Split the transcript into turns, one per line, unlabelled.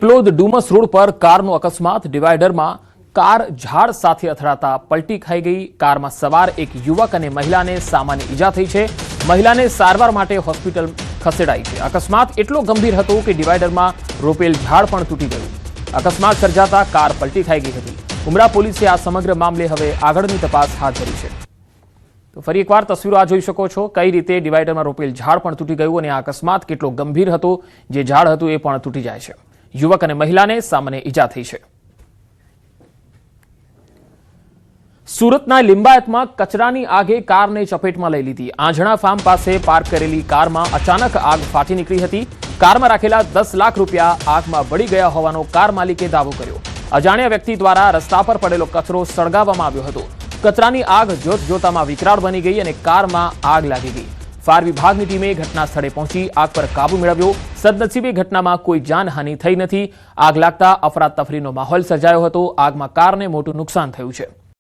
પ્લોદ Dumas road પર કારનો અકસ્માત ડિવાઈડરમાં કાર ઝાડ સાથે અથડાતા પલટી ખાઈ ગઈ। કારમાં સવાર એક યુવક અને મહિલાને સામાન્ય ઈજા થઈ છે। મહિલાને સારવાર માટે હોસ્પિટલ ખસેડાઈ છે। અકસ્માત એટલો ગંભીર હતો કે ડિવાઈડરમાં રોપેલ ઝાડ પણ તૂટી ગયું। અકસ્માત સર્જાતા કાર પલટી ખાઈ ગઈ હતી। ઉમરા પોલીસે આ સમગ્ર મામલે હવે આગળની તપાસ હાથ ધરી છે। તો ફરી એકવાર તસવીરો આ જોઈ શકો છો કઈ રીતે ડિવાઈડરમાં રોપેલ ઝાડ પણ તૂટી ગયું અને આ અકસ્માત કેટલો ગંભીર હતો, જે ઝાડ હતું એ પણ તૂટી જાય છે। યુવક અને મહિલાને સામાન્ય ઈજા થઈ છે। સુરતના લિંબાયતમાં કચરાની આગે કારને ચપેટમાં લઈ લીધી। આંજણા ફાર્મ પાસે પાર્ક કરેલી કારમાં અચાનક આગ ફાટી નીકળી હતી। કારમાં રાખેલા 10 લાખ રૂપિયા આગમાં બળી ગયા હોવાનો કાર માલિકે દાવો કર્યો। અજાણ્યા વ્યક્તિ દ્વારા રસ્તા પર પડેલો કચરો સળગાવવામાં આવ્યો હતો। કચરાની આગ જોતજોતામાં વિકરાળ બની ગઈ અને કારમાં આગ લાગી ગઈ। ફાયર વિભાગની ટીમે ઘટના સ્થળે પહોંચી આગ પર કાબુ મેળવ્યો। સદનસીબે ઘટનામાં કોઈ જાનહાનિ થઈ નથી। આગ લાગતા અફરાતફરીનો માહોલ સર્જાયો હતો। આગમાં કારને મોટું નુકસાન થયું છે।